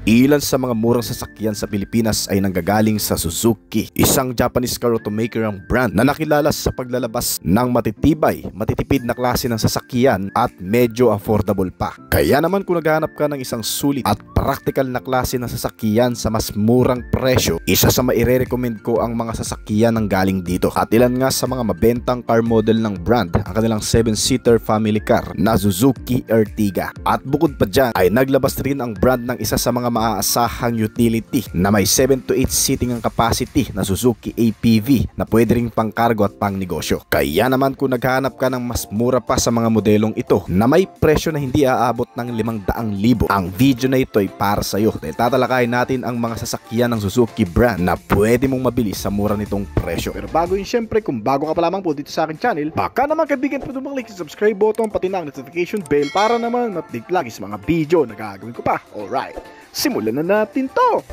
Ilan sa mga murang sasakyan sa Pilipinas ay nanggagaling sa Suzuki, isang Japanese car automaker ang brand na nakilala sa paglalabas ng matitibay, matitipid na klase ng sasakyan at medyo affordable pa. Kaya naman kung naghahanap ka ng isang sulit at practical na klase ng sasakyan sa mas murang presyo, isa sa maire-recommend ko ang mga sasakyan ng galing dito. At ilan nga sa mga mabentang car model ng brand ang kanilang 7-seater family car na Suzuki Ertiga. At bukod pa dyan ay naglabas rin ang brand ng isa sa mga maaasahang utility na may 7 to 8 seating ang capacity na Suzuki APV na pwede ring pangkargo at pang negosyo. Kaya naman kung naghahanap ka ng mas mura pa sa mga modelong ito na may presyo na hindi aabot ng 500,000, ang video na ito ay para sa iyo dahil tatalakayin natin ang mga sasakyan ng Suzuki brand na pwede mong mabili sa mura nitong presyo. Pero bago yun, syempre kung bago ka pa lamang po dito sa aking channel, baka naman kaibigan po mag-click sa subscribe button pati na ang notification bell para naman update lagi sa mga video na gagawin ko pa. Alright, simulan na natin to!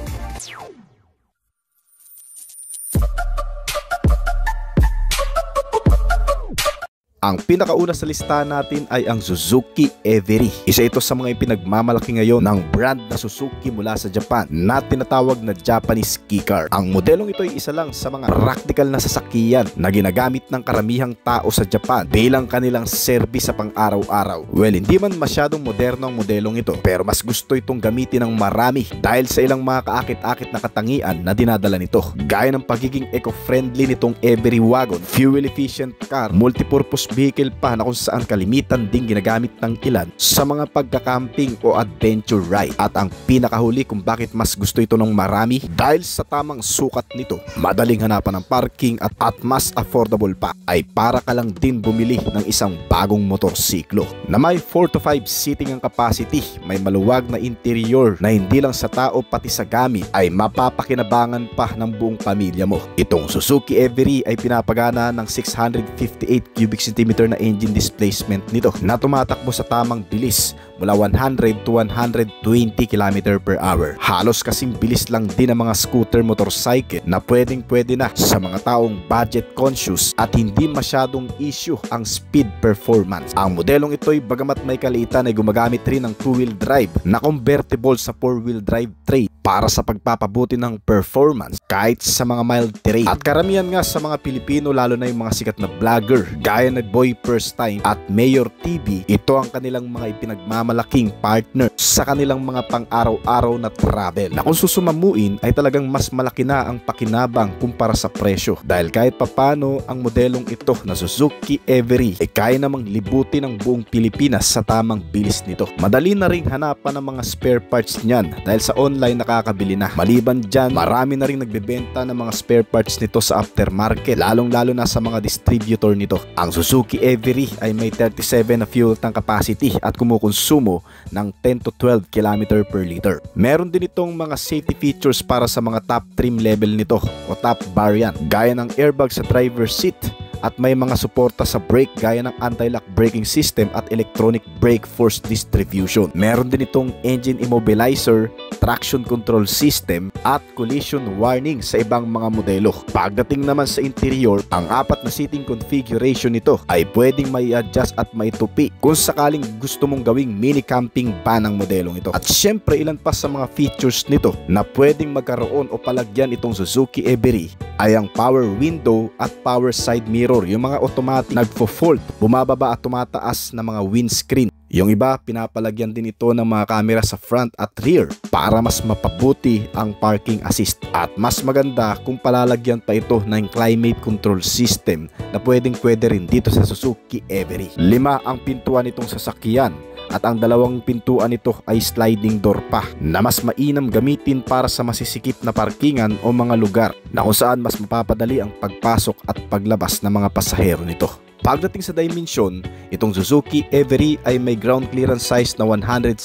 Ang pinakauna sa listahan natin ay ang Suzuki Every. Isa ito sa mga ipinagmamalaki ngayon ng brand na Suzuki mula sa Japan na tinatawag na Japanese kei car. Ang modelong ito ay isa lang sa mga practical na sasakyan na ginagamit ng karamihang tao sa Japan bilang kanilang service sa pang-araw-araw. Well, hindi man masyadong moderno ang modelong ito, pero mas gusto itong gamitin ng marami dahil sa ilang mga kaakit-akit na katangian na dinadala nito. Gaya ng pagiging eco-friendly nitong Every wagon, fuel efficient car, multipurpose vehicle pa na kung saan kalimitan ding ginagamit ng ilan sa mga pagkakamping o adventure ride. At ang pinakahuli kung bakit mas gusto ito ng marami, dahil sa tamang sukat nito, madaling hanapan ng parking at mas affordable pa, ay para ka lang din bumili ng isang bagong motorsiklo na may 4 to 5 seating ang capacity, may maluwag na interior na hindi lang sa tao pati sa gamit ay mapapakinabangan pa ng buong pamilya mo. Itong Suzuki Every ay pinapagana ng 658 cubic centimeter na engine displacement nito na tumatakbo sa tamang bilis mula 100 to 120 km per hour. Halos kasing bilis lang din ang mga scooter motorcycle na pwede na sa mga taong budget conscious at hindi masyadong issue ang speed performance. Ang modelong ito ay bagamat may kaliitan ay gumagamit rin ng 2-wheel drive na convertible sa 4-wheel drive tray para sa pagpapabuti ng performance kahit sa mga mild terrain. At karamihan nga sa mga Pilipino, lalo na yung mga sikat na vlogger gaya na Boy First Time at Mayor TV, ito ang kanilang mga ipinagmamalaking partner sa kanilang mga pang-araw-araw na travel na kung susumamuin ay talagang mas malaki na ang pakinabang kumpara sa presyo, dahil kahit papano ang modelong ito na Suzuki Every ay kaya namang libutin ang buong Pilipinas sa tamang bilis nito. Madali na ring hanapan ng mga spare parts niyan dahil sa online nakakabili na. Maliban dyan, marami na ring nagbebenta ng mga spare parts nito sa aftermarket, lalong-lalo na sa mga distributor nito. Ang Suzuki Every ay may 37 na fuel tank capacity at kumukonsumo ng 10 to 12 km per liter. Meron din itong mga safety features para sa mga top trim level nito o top variant, gaya ng airbag sa driver's seat at may mga suporta sa brake gaya ng anti-lock braking system at electronic brake force distribution. Meron din itong engine immobilizer, traction control system at collision warning sa ibang mga modelo. Pagdating naman sa interior, ang 4 na seating configuration nito ay pwedeng may adjust at maitupi kung sakaling gusto mong gawing mini camping van ang modelong ito. At syempre, ilan pa sa mga features nito na pwedeng magkaroon o palagyan itong Suzuki Every ay ang power window at power side mirror, yung mga automatic nagfo-fold, bumababa at tumataas na mga windscreen. Yung iba, pinapalagyan din ito ng mga camera sa front at rear para mas mapabuti ang parking assist. At mas maganda kung palalagyan pa ito ng climate control system na pwede rin dito sa Suzuki Every. 5 ang pintuan nitong sasakyan at ang 2 pintuan nito ay sliding door pa na mas mainam gamitin para sa masisikip na parkingan o mga lugar na kung saan mas mapapadali ang pagpasok at paglabas ng mga pasahero nito. Pagdating sa dimension, itong Suzuki Every ay may ground clearance size na 165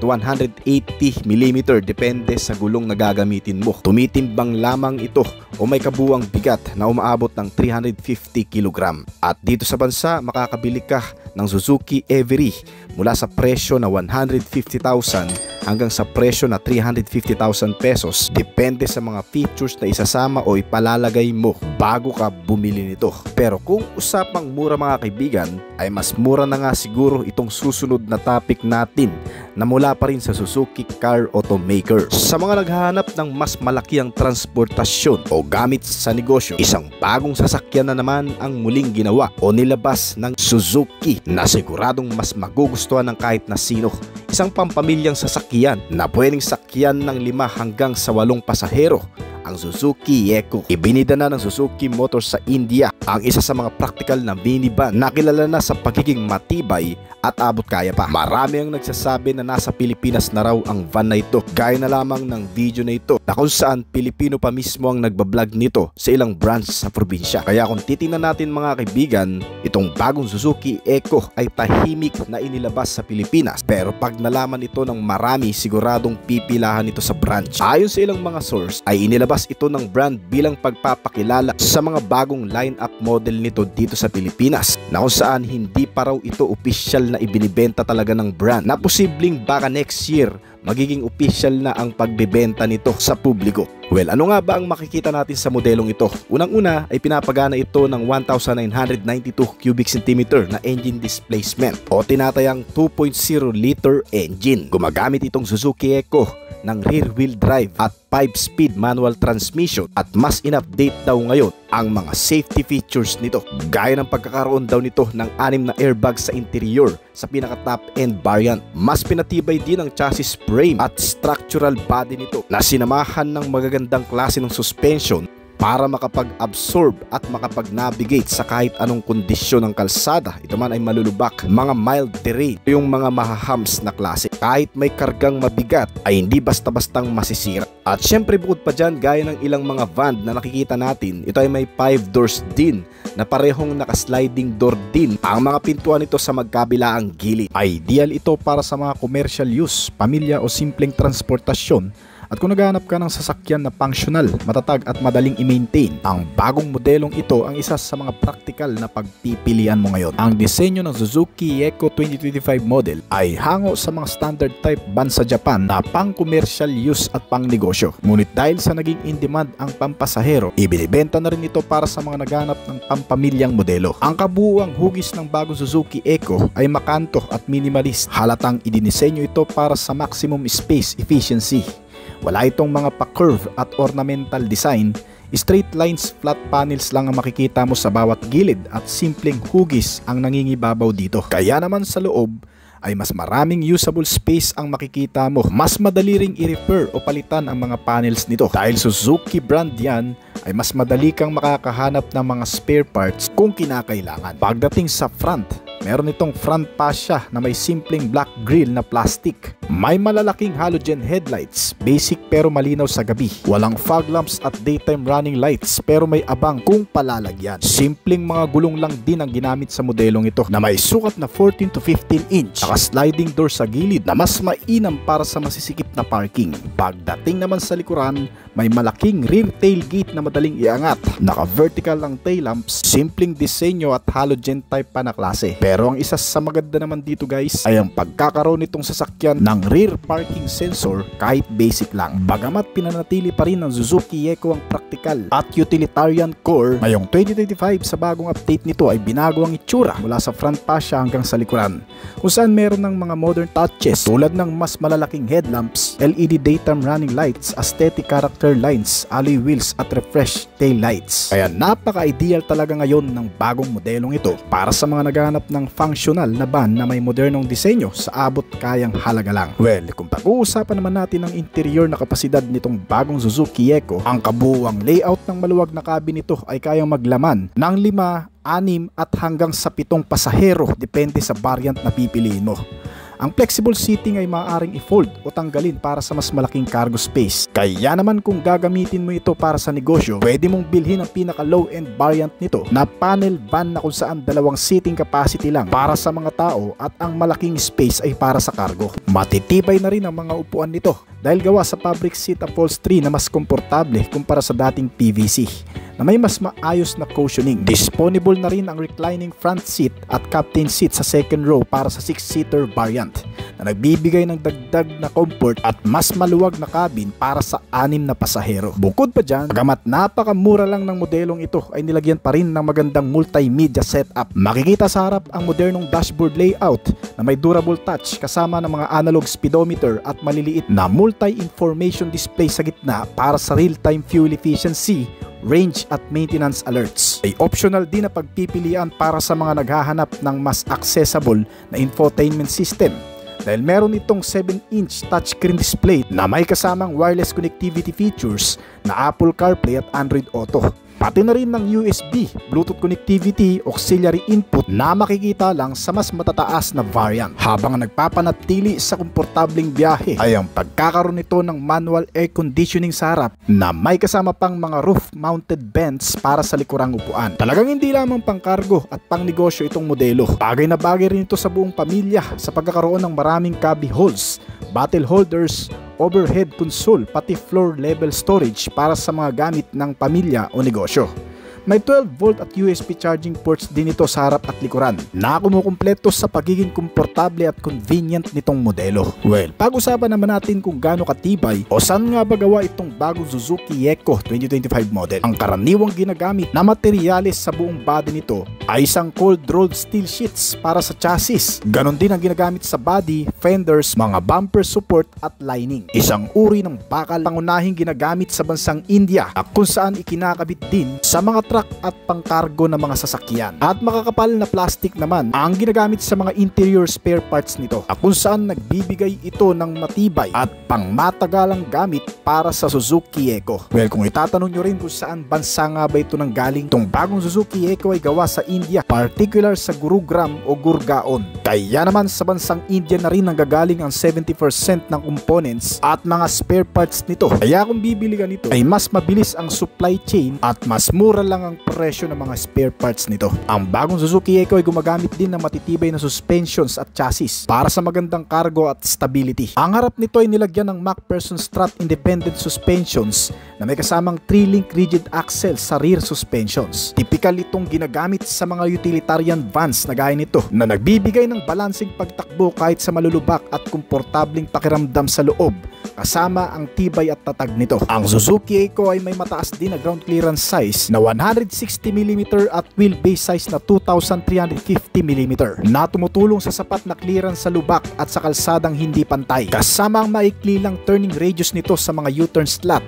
to 180 mm depende sa gulong na gagamitin mo. Tumitimbang lamang ito o may kabuuang bigat na umaabot ng 350 kg. At dito sa bansa, makakabili ka ng Suzuki Every mula sa presyo na 150,000 hanggang sa presyo na 350,000 pesos depende sa mga features na isasama o ipalalagay mo bago ka bumili nito. Pero kung usapang mura mga kaibigan, ay mas mura na nga siguro itong susunod na topic natin na mula pa rin sa Suzuki Car Automaker. Sa mga naghahanap ng mas malaki ang transportasyon o gamit sa negosyo, isang bagong sasakyan na naman ang muling ginawa o nilabas ng Suzuki na siguradong mas magugustuhan ng kahit na sino. Isang pampamilyang sasakyan na pwedeng sakyan ng 5 hanggang sa 8 pasahero, ang Suzuki Echo. Ibinida na ng Suzuki Motors sa India ang isa sa mga practical na minivan na kilala na sa pagiging matibay at abot kaya pa. Marami ang nagsasabi na nasa Pilipinas na raw ang van na ito, gaya na lamang ng video na ito na kung saan Pilipino pa mismo ang nagbablog nito sa ilang branch sa probinsya. Kaya kung titingnan natin mga kaibigan, itong bagong Suzuki Echo ay tahimik na inilabas sa Pilipinas, pero pag nalaman ito ng marami, siguradong pipilahan ito sa branch. Ayon sa ilang mga source ay inilabas ito ng brand bilang pagpapakilala sa mga bagong line-up model nito dito sa Pilipinas, na kung saan hindi pa raw ito opisyal na ibinibenta talaga ng brand, na posibleng baka next year magiging opisyal na ang pagbebenta nito sa publiko. Well, ano nga ba ang makikita natin sa modelong ito? Unang-una ay pinapagana ito ng 1,992 cubic centimeter na engine displacement o tinatayang 2.0 liter engine. Gumagamit itong Suzuki Echo ng rear-wheel drive at 5-speed manual transmission, at mas in-update daw ngayon ang mga safety features nito, gaya ng pagkakaroon daw nito ng 6 na airbags sa interior sa pinaka-top end variant. Mas pinatibay din ang chassis frame at structural body nito na sinamahan ng magagandang klase ng suspension para makapag-absorb at makapag-navigate sa kahit anong kondisyon ng kalsada. Ito man ay malulubak, mga mild terrain, yung mga mahahams na klase. Kahit may kargang mabigat ay hindi basta-bastang masisira. At syempre bukod pa dyan, gaya ng ilang mga van na nakikita natin, ito ay may 5 doors din na parehong naka-sliding door din ang mga pintuan nito sa magkabilaang gilid. Ideal ito para sa mga commercial use, pamilya o simpleng transportasyon. At kung naghahanap ka ng sasakyan na functional, matatag at madaling i-maintain, ang bagong modelong ito ang isa sa mga practical na pagpipilian mo ngayon. Ang disenyo ng Suzuki Echo 2025 model ay hango sa mga standard type van sa Japan na pang commercial use at pang negosyo. Ngunit dahil sa naging in-demand ang pampasahero, ibinibenta na rin ito para sa mga naghahanap ng pampamilyang modelo. Ang kabuuang hugis ng bagong Suzuki Echo ay makanto at minimalist. Halatang idinisenyo ito para sa maximum space efficiency. Wala itong mga pa-curve at ornamental design, straight lines, flat panels lang ang makikita mo sa bawat gilid at simpleng hugis ang nangingibabaw dito. Kaya naman sa loob ay mas maraming usable space ang makikita mo. Mas madali ring i-repair o palitan ang mga panels nito. Dahil Suzuki brand yan, ay mas madali kang makakahanap ng mga spare parts kung kinakailangan. Pagdating sa front, meron itong front fascia na may simpleng black grille na plastic. May malalaking halogen headlights, basic pero malinaw sa gabi. Walang fog lamps at daytime running lights pero may abang kung palalagyan. Simpleng mga gulong lang din ang ginamit sa modelong ito na may sukat na 14 to 15 inch. Naka-sliding door sa gilid na mas mainam para sa masisikip na parking. Pagdating naman sa likuran, may malaking rear tailgate na madaling iangat. Naka-vertical ang tail lamps, simpleng disenyo at halogen type pa na klase. Pero ang isa sa maganda naman dito guys ay ang pagkakaroon nitong sasakyan ng rear parking sensor kahit basic lang. Bagamat pinanatili pa rin ng Suzuki Echo ang practical at utilitarian core, ngayong 2025 sa bagong update nito ay binago ang itsura mula sa front fascia hanggang sa likuran, kung saan meron ng mga modern touches tulad ng mas malalaking headlamps, LED daytime running lights, aesthetic character lines, alloy wheels at refresh tail lights. Kaya napaka-ideal talaga ngayon ng bagong modelong ito para sa mga naghahanap ng functional na van na may modernong disenyo sa abot kayang halaga lang. Well, kung pag-uusapan naman natin ang interior na kapasidad nitong bagong Suzuki Echo, ang kabuuang layout ng maluwag na cabin nito ay kayang maglaman ng 5, 6 at hanggang sa 7 pasahero depende sa variant na pipiliin mo. Ang flexible seating ay maaaring i-fold o tanggalin para sa mas malaking cargo space. Kaya naman kung gagamitin mo ito para sa negosyo, pwede mong bilhin ang pinaka low-end variant nito na panel van na kung saan 2 seating capacity lang para sa mga tao at ang malaking space ay para sa cargo. Matitibay na rin ang mga upuan nito dahil gawa sa fabric seat upholstery na mas komportable kumpara sa dating PVC. na may mas maayos na cushioning. Disponible na rin ang reclining front seat at captain seat sa second row para sa 6-seater variant na nagbibigay ng dagdag na comfort at mas maluwag na cabin para sa 6 na pasahero. Bukod pa dyan, bagamat napakamura lang ng modelong ito ay nilagyan pa rin ng magandang multimedia setup. Makikita sa harap ang modernong dashboard layout na may durable touch kasama ng mga analog speedometer at maliliit na multi-information display sa gitna para sa real-time fuel efficiency, range at maintenance alerts. Ay optional din na pagpipilian para sa mga naghahanap ng mas accessible na infotainment system dahil meron itong 7-inch touchscreen display na may kasamang wireless connectivity features na Apple CarPlay at Android Auto. Pati na rin ng USB, Bluetooth connectivity, auxiliary input na makikita lang sa mas matataas na variant. Habang nagpapanatili sa komportabling biyahe ay ang pagkakaroon nito ng manual air conditioning sa harap na may kasama pang mga roof-mounted vents para sa likurang upuan. Talagang hindi lamang pangkargo at pangnegosyo itong modelo. Bagay na bagay rin ito sa buong pamilya sa pagkakaroon ng maraming cubby holes, bottle holders, overhead console pati floor level storage para sa mga gamit ng pamilya o negosyo. May 12V at USB charging ports din ito sa harap at likuran na kumukumpleto sa pagiging komportable at convenient nitong modelo. Well, pag-usapan naman natin kung gaano katibay o saan nga ba gawa itong bagong Suzuki Eco 2025 model. Ang karaniwang ginagamit na materyales sa buong body nito ay isang cold rolled steel sheets para sa chassis. Ganon din ang ginagamit sa body, fenders, mga bumper support at lining. Isang uri ng bakal pangunahing ginagamit sa bansang India kung saan ikinakabit din sa mga truck at pangkargo ng mga sasakyan. At makakapal na plastic naman ang ginagamit sa mga interior spare parts nito kung saan nagbibigay ito ng matibay at pangmatagalang gamit para sa Suzuki Eco. Well, kung itatanong nyo rin kung saan bansa nga ba ito nanggaling, itong bagong Suzuki Eco ay gawa sa India, particular sa Gurugram o Gurgaon. Kaya naman sa bansang India na rin nanggagaling ang 70% ng components at mga spare parts nito. Kaya kung bibili ka nito ay mas mabilis ang supply chain at mas mura lang ang presyo ng mga spare parts nito. Ang bagong Suzuki Eco ay gumagamit din ng matitibay na suspensions at chassis para sa magandang cargo at stability. Ang harap nito ay nilagyan ng MacPherson strut independent suspensions na may kasamang 3-link rigid axle sa rear suspensions. Typical itong ginagamit sa mga utilitarian vans na gaya nito na nagbibigay ng balansing pagtakbo kahit sa malulubak at komportabling pakiramdam sa loob kasama ang tibay at tatag nito. Ang Suzuki Eco ay may mataas din na ground clearance size na 160mm at wheelbase size na 2350mm na tumutulong sa sapat na clearance sa lubak at sa kalsadang hindi pantay. Kasama ang maikli lang turning radius nito sa mga U-turn slot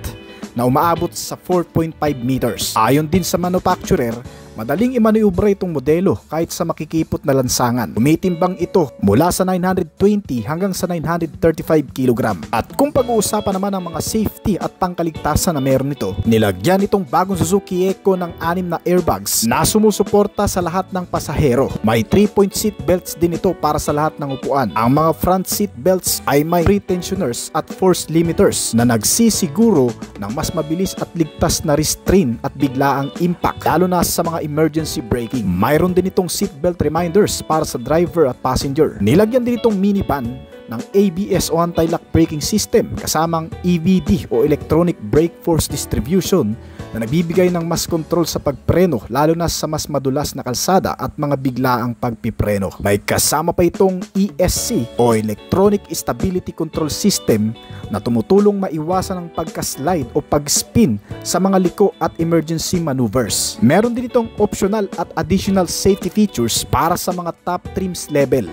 na umaabot sa 4.5 meters. Ayon din sa manufacturer, madaling imaneobra itong modelo kahit sa makikipot na lansangan. Tumitimbang ito mula sa 920 hanggang sa 935 kg. At kung pag-uusapan naman ang mga safety at pangkaligtasan na meron nito, nilagyan itong bagong Suzuki Eco ng 6 na airbags na sumusuporta sa lahat ng pasahero. May 3-point seat belts din ito para sa lahat ng upuan. Ang mga front seat belts ay may pre-tensioners at force limiters na nagsisiguro ng mas mabilis at ligtas na restrain at biglaang impact, lalo na sa mga emergency braking. Mayroon din itong seatbelt reminders para sa driver at passenger. Nilagyan din itong minivan ng ABS o anti-lock braking system kasamang EBD o electronic brake force distribution na nagbibigay ng mas control sa pagpreno lalo na sa mas madulas na kalsada at mga biglaang pagpipreno. May kasama pa itong ESC o Electronic Stability Control System na tumutulong maiwasan ang pagka-slide o pag-spin sa mga liko at emergency maneuvers. Meron din itong optional at additional safety features para sa mga top trims level.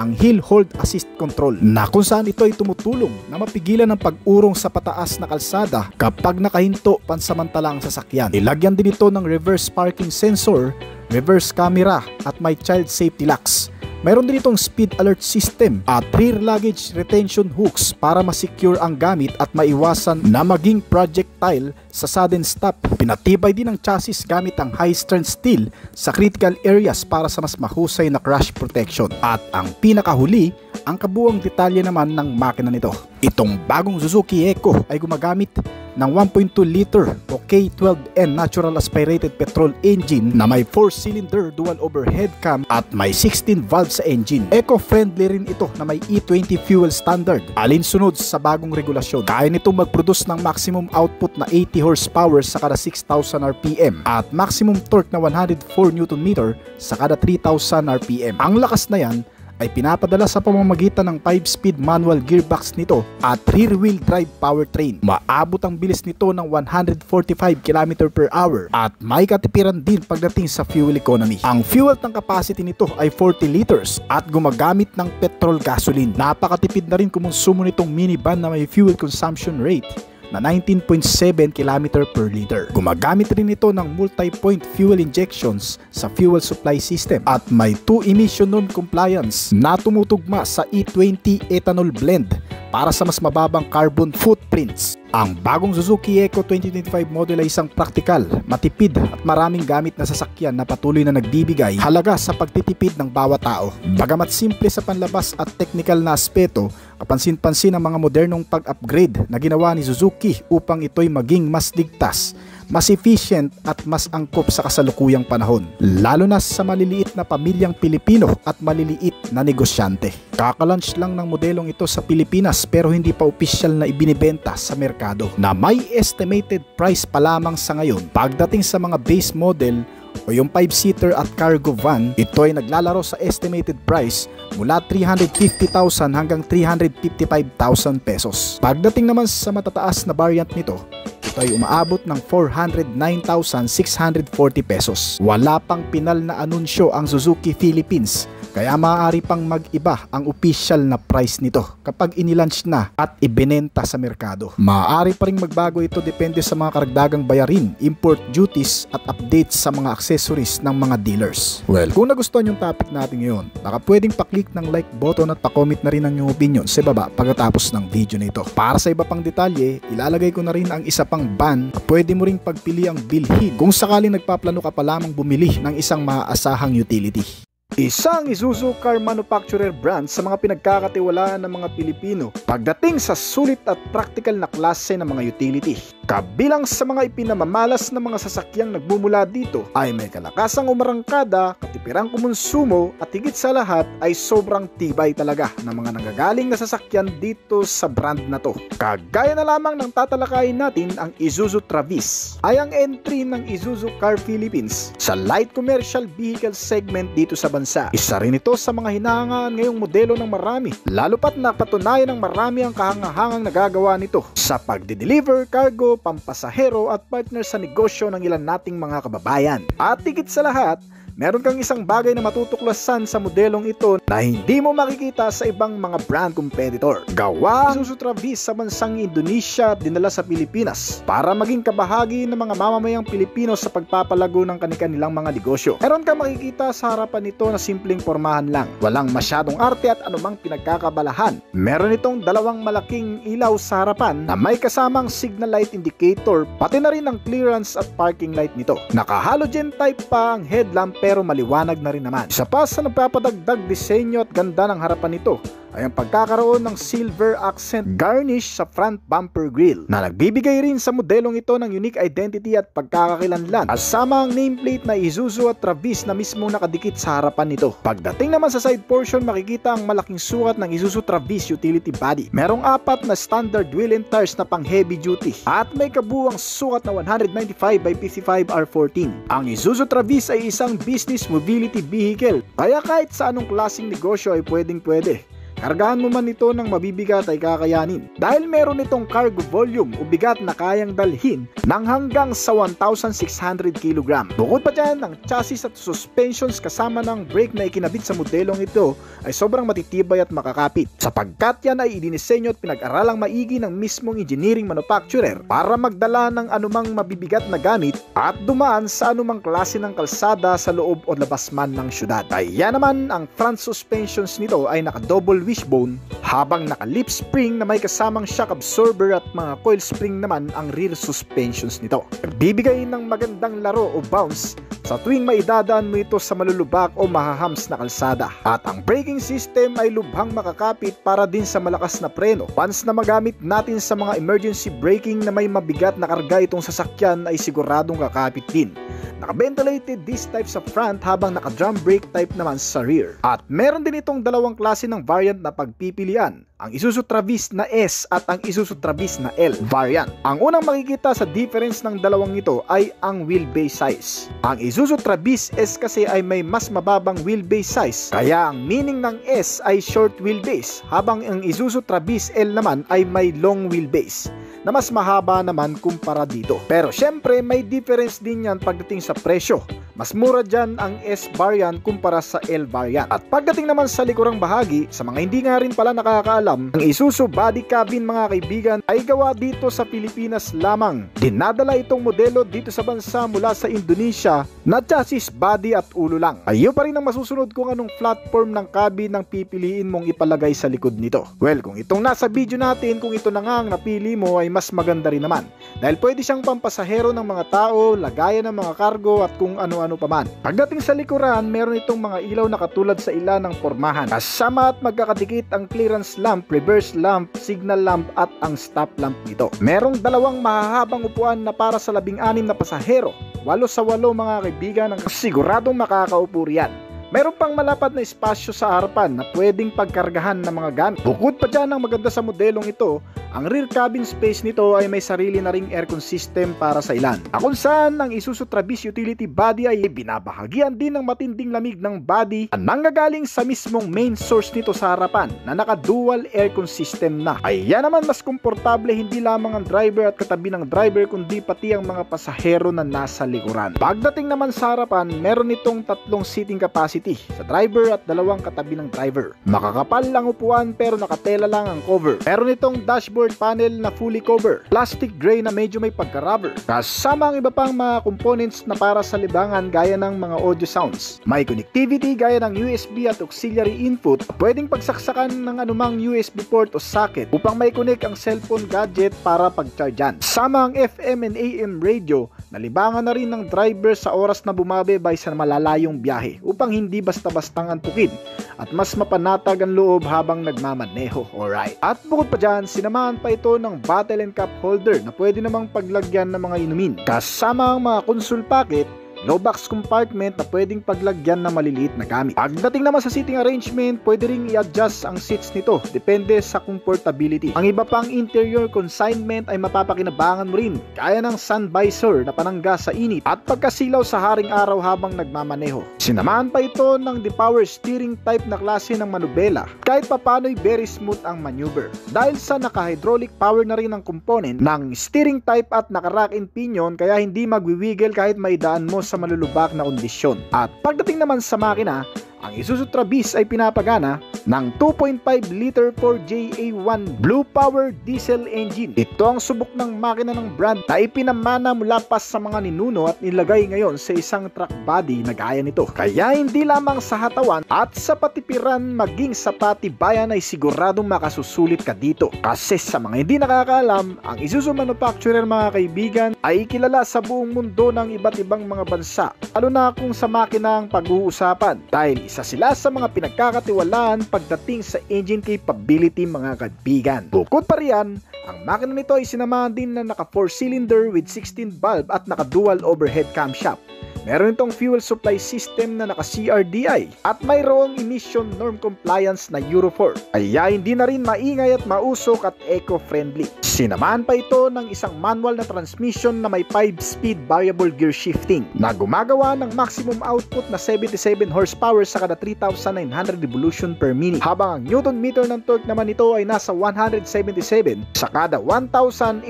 Ang Hill Hold Assist Control na kung saan ito ay tumutulong na mapigilan ang pag-urong sa pataas na kalsada kapag nakahinto pansamantala ang sasakyan. Ilagyan din ito ng reverse parking sensor, reverse camera at may child safety locks. Mayroon din itong speed alert system at rear luggage retention hooks para masecure ang gamit at maiwasan na maging projectile sa sudden stop. Pinatibay din ang chassis gamit ang high strength steel sa critical areas para sa mas mahusay na crash protection. At ang pinakahuli, ang kabuuang detalye naman ng makina nito. Itong bagong Suzuki Eco ay gumagamit ng 1.2 liter o K12N natural aspirated petrol engine na may 4-cylinder dual overhead cam at may 16 valves sa engine. Eco-friendly rin ito na may E20 fuel standard. Alinsunod sa bagong regulasyon, kaya nitong mag-produce ng maximum output na 80 horsepower sa kada 6,000 RPM at maximum torque na 104 Nm sa kada 3,000 RPM. Ang lakas na yan ay pinapadala sa pamamagitan ng 5-speed manual gearbox nito at rear-wheel drive powertrain. Maabot ang bilis nito ng 145 km/h at may katipiran din pagdating sa fuel economy. Ang fuel tank capacity nito ay 40 liters at gumagamit ng petrol gasoline. Napakatipid na rin kumonsumo nitong minivan na may fuel consumption rate na 19.7 km per liter. Gumagamit rin ito ng multi-point fuel injections sa fuel supply system at may 2 emission norm compliance na tumutugma sa E20 ethanol blend para sa mas mababang carbon footprints. Ang bagong Suzuki Eco 2025 model ay isang praktikal, matipid at maraming gamit na sasakyan na patuloy na nagbibigay halaga sa pagtitipid ng bawat tao. Bagamat simple sa panlabas at technical na aspeto, kapansin-pansin ang mga modernong pag-upgrade na ginawa ni Suzuki upang ito'y maging mas ligtas, mas efficient at mas angkop sa kasalukuyang panahon, lalo na sa maliliit na pamilyang Pilipino at maliliit na negosyante. Kaka-launch lang ng modelong ito sa Pilipinas pero hindi pa opisyal na ibinibenta sa merkado, na may estimated price pa lamang sa ngayon. Pagdating sa mga base model o yung 5-seater at cargo van, ito ay naglalaro sa estimated price mula 350,000 hanggang 355,000 pesos. Pagdating naman sa matataas na variant nito, ito ay umaabot ng 409,640 pesos. Wala pang pinal na anunsyo ang Suzuki Philippines, kaya maaari pang mag-iba ang official na price nito kapag inilaunch na at ibinenta sa merkado. Maaari pa rin magbago ito depende sa mga karagdagang bayarin, import duties at updates sa mga accessories ng mga dealers. Well, kung nagustuhan yung topic natin ngayon, baka pwedeng paklik ng like button at pa-comment na rin ang iyong opinion sa baba pagkatapos ng video na ito. Para sa iba pang detalye, ilalagay ko na rin ang isa pang ban na pwede mo ring pagpili ang bilhin kung sakaling nagpaplano ka pa lamang bumili ng isang maaasahang utility. Isang Isuzu car manufacturer brand sa mga pinagkakatiwalaan ng mga Pilipino pagdating sa sulit at practical na klase ng mga utility. Kabilang sa mga ipinamamalas ng mga sasakyang nagmumula dito ay may kalakasang umarangkada, katipirang kumonsumo at higit sa lahat ay sobrang tibay talaga ng mga nanggagaling na sasakyan dito sa brand na to. Kagaya na lamang ng tatalakayin natin ang Isuzu Travis ay ang entry ng Isuzu Car Philippines sa light commercial vehicle segment dito sa bansa. Isa rin ito sa mga hinahangaan ngayong modelo ng marami, lalo pat napatunayan ng marami ang kahangahangang nagagawa nito sa pagde-deliver, cargo, pampasahero at partner sa negosyo ng ilan nating mga kababayan. At higit sa lahat, meron kang isang bagay na matutuklasan sa modelong ito na hindi mo makikita sa ibang mga brand competitor. Gawa ang Isuzu Travis sa bansang Indonesia at dinala sa Pilipinas para maging kabahagi ng mga mamamayang Pilipino sa pagpapalago ng kanilang mga negosyo. Meron kang makikita sa harapan nito na simpleng pormahan lang. Walang masyadong arte at anumang pinagkakabalahan. Meron itong dalawang malaking ilaw sa harapan na may kasamang signal light indicator, pati na rin ang clearance at parking light nito. Naka-halogen type pa ang headlamp pero maliwanag na rin naman. Isa pa sa nagpapadagdag disenyo at ganda ng harapan nito ay ang pagkakaroon ng silver accent garnish sa front bumper grille na nagbibigay rin sa modelong ito ng unique identity at pagkakakilanlan, kasama ang nameplate na Isuzu at Travis na mismo nakadikit sa harapan nito. Pagdating naman sa side portion, makikita ang malaking sukat ng Isuzu Travis utility body. Merong 4 na standard wheel and tires na pang heavy duty at may kabuuang sukat na 195 by 55 R14. Ang Isuzu Travis ay isang business mobility vehicle, kaya kahit sa anong klaseng negosyo ay pwedeng-pwede. Kargahan mo man ito ng mabibigat ay kakayanin dahil meron itong cargo volume o bigat na kayang dalhin ng hanggang sa 1,600 kg. Bukod pa dyan, ang chassis at suspensions kasama ng brake na ikinabit sa modelong ito ay sobrang matitibay at makakapit, sapagkat yan ay idinisenyo at pinag-aralang maigi ng mismong engineering manufacturer para magdala ng anumang mabibigat na gamit at dumaan sa anumang klase ng kalsada sa loob o labas man ng syudad. Kaya naman ang front suspensions nito ay naka-double wishbone, habang naka-lip spring na may kasamang shock absorber at mga coil spring naman ang rear suspensions nito. Nagbibigay ng magandang laro o bounce sa tuwing maidadaan mo ito sa malulubak o mahahams na kalsada. At ang braking system ay lubhang makakapit para din sa malakas na preno. Once na magamit natin sa mga emergency braking na may mabigat na karga itong sasakyan ay siguradong kakapit din. Naka-ventilated disc type sa front habang naka-drum brake type naman sa rear. At meron din itong dalawang klase ng variant na pagpipilian, ang Isuzu Travis na S at ang Isuzu Travis na L variant. Ang unang makikita sa difference ng dalawang ito ay ang wheelbase size. Ang Isuzu Travis S kasi ay may mas mababang wheelbase size, kaya ang meaning ng S ay short wheelbase, habang ang Isuzu Travis L naman ay may long wheelbase na mas mahaba naman kumpara dito. Pero syempre may difference din yan pagdating sa presyo. Mas mura dyan ang S variant kumpara sa L variant. At pagdating naman sa likurang bahagi, sa mga hindi nga rin pala nakakaalam, ang Isuzu body cabin mga kaibigan ay gawa dito sa Pilipinas lamang. Dinadala itong modelo dito sa bansa mula sa Indonesia na chassis, body at ulo lang. Ayun pa rin ang masusunod kung anong platform ng cabin ang pipiliin mong ipalagay sa likod nito. Well, kung itong nasa video natin, kung ito na nga ang napili mo ay mas maganda rin naman. Dahil pwede siyang pampasahero ng mga tao, lagayan ng mga cargo at kung ano-ano pa man. Pagdating sa likuran, meron itong mga ilaw na katulad sa ilan ng pormahan. Kasama at magkakadikit ang clearance lamp, reverse lamp, signal lamp at ang stop lamp nito. Merong dalawang mahahabang upuan na para sa 16 na pasahero. 8 sa 8 mga kaibigan ang siguradong makakaupo riyan. Meron pang malapad na espasyo sa harapan na pwedeng pagkargahan ng mga gamit. Bukod pa dyan ang maganda sa modelong ito, ang rear cabin space nito ay may sarili na ring aircon system para sa ilan. Kung saan ang Isuzu Travis utility body ay binabahagian din ng matinding lamig ng body na nanggagaling sa mismong main source nito sa harapan na naka-dual aircon system na. Ay yan naman mas komportable hindi lamang ang driver at katabi ng driver kundi pati ang mga pasahero na nasa likuran. Pagdating naman sa harapan, meron itong 3 seating capacity sa driver at 2 katabi ng driver. Makakapal lang upuan pero nakatela lang ang cover. Meron itong dashboard panel na fully cover, plastic gray na medyo may pagka-rubber, kasama ang iba pang mga components na para sa libangan gaya ng mga audio sounds. May connectivity gaya ng USB at auxiliary input, pwedeng pagsaksakan ng anumang USB port o socket upang may connect ang cellphone gadget para pag-chargean. Sama ang FM and AM radio na libangan na rin ng driver sa oras na bumababay sa malalayong biyahe upang hindi basta-bastang antukin at mas mapanatag ang loob habang nagmamaneho. Alright. At bukod pa dyan, sinamahan pa ito ng bottle and cup holder na pwede namang paglagyan ng mga inumin. Kasama ang mga console packet, low box compartment na pwedeng paglagyan ng maliliit na gamit. Pagdating naman sa seating arrangement, pwede ring i-adjust ang seats nito depende sa comfortability. Ang iba pang interior consignment ay mapapakinabangan mo rin, kaya ng sun visor na panangga sa init at pagkasilaw sa haring araw habang nagmamaneho. Sinamahan pa ito ng power steering type na klase ng manubela, kahit papano'y very smooth ang maneuver. Dahil sa naka-hydraulic power na rin ang component ng steering type at naka-rack and pinion, kaya hindi magwiwiggle kahit maidaan mo sa malulubak na kondisyon. At pagdating naman sa makina, ang Isuzu Travis ay pinapagana ng 2.5 liter 4JA1 Blue Power diesel engine. Ito ang subok ng makina ng brand na ipinamana mula pa sa mga ninuno at nilagay ngayon sa isang truck body na gaya nito. Kaya hindi lamang sa hatawan at sa patipiran maging sa patibayan ay siguradong makasusulit ka dito. Kasi sa mga hindi nakakaalam, ang Isuzu manufacturer mga kaibigan ay kilala sa buong mundo ng iba't ibang mga bansa, lalo na kung sa makina ang pag-uusapan, dahil isa sila sa mga pinagkakatiwalaan pagdating sa engine capability mga kaibigan. Bukod pa riyan, ang makina nito ay sinamahan din na naka 4-cylinder with 16 valve at naka dual overhead camshaft. Meron itong fuel supply system na naka CRDI at mayroong emission norm compliance na Euro 4. Kaya hindi na rin maingay at mausok at eco-friendly. Sinamahan pa ito ng isang manual na transmission na may 5-speed variable gear shifting na gumagawa ng maximum output na 77 horsepower sa kada 3,900 revolution per minute, habang ang newton meter ng torque naman nito ay nasa 177 sa kada 1,800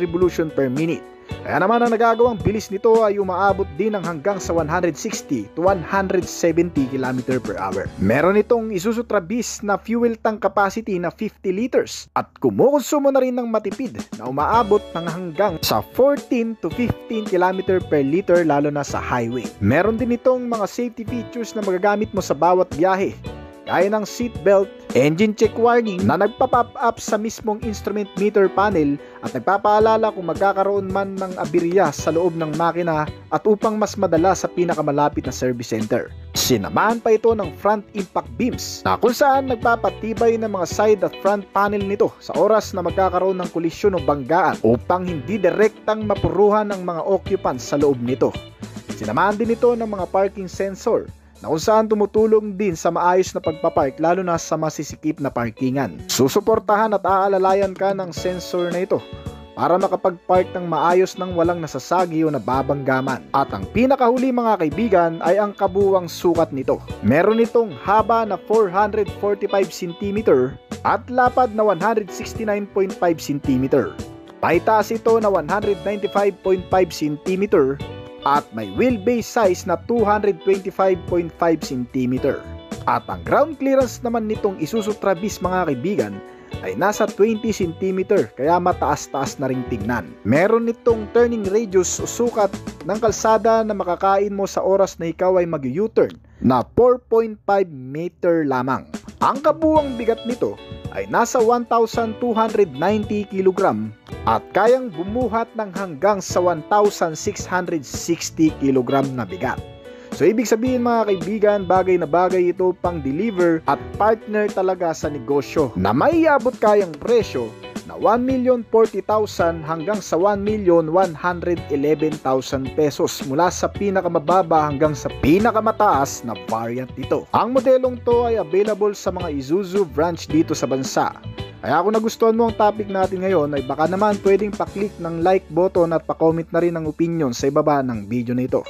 revolution per minute. Kaya naman ang nagagawang bilis nito ay umaabot din ng hanggang sa 160 to 170 km per hour. Meron itong Isuzu Travis na fuel tank capacity na 50 liters at kumukonsumo na rin ng matipid na umaabot ng hanggang sa 14 to 15 km per liter lalo na sa highway. Meron din itong mga safety features na magagamit mo sa bawat biyahe, gaya ng seatbelt, engine check warning na nagpa-pop up sa mismong instrument meter panel at nagpapaalala kung magkakaroon man ng aberya sa loob ng makina at upang mas madala sa pinakamalapit na service center. Sinamahan pa ito ng front impact beams na kung saan nagpapatibay ng mga side at front panel nito sa oras na magkakaroon ng kolisyon o banggaan upang hindi direktang mapuruhan ng mga occupants sa loob nito. Sinamahan din ito ng mga parking sensor na kung saan tumutulong din sa maayos na pagpapark lalo na sa masisikip na parkingan. Susuportahan at aalalayan ka ng sensor na ito para makapag-park ng maayos ng walang nasasagi o nababanggaman. At ang pinakahuli mga kaibigan ay ang kabuuang sukat nito. Meron itong haba na 445 cm at lapad na 169.5 cm. Paitaas ito na 195.5 cm at may wheelbase size na 225.5 cm. At ang ground clearance naman nitong Isuzu Travis mga kaibigan ay nasa 20 cm kaya mataas-taas na ring tingnan. Meron nitong turning radius o sukat ng kalsada na makakain mo sa oras na ikaw ay mag-U-turn na 4.5 meter lamang. Ang kabuuang bigat nito ay nasa 1,290 kg at kayang bumuhat ng hanggang sa 1,660 kg na bigat. So ibig sabihin mga kaibigan, bagay na bagay ito pang deliver at partner talaga sa negosyo na may iabot kayang presyo na 1,040,000 hanggang sa 1,111,000 pesos mula sa pinakamababa hanggang sa pinakamataas na variant nito. Ang modelong to ay available sa mga Isuzu branch dito sa bansa. Kaya kung nagustuhan mo ang topic natin ngayon ay baka naman pwedeng pa-click ng like button at pa-comment na rin ang opinion sa ibaba ng video na ito.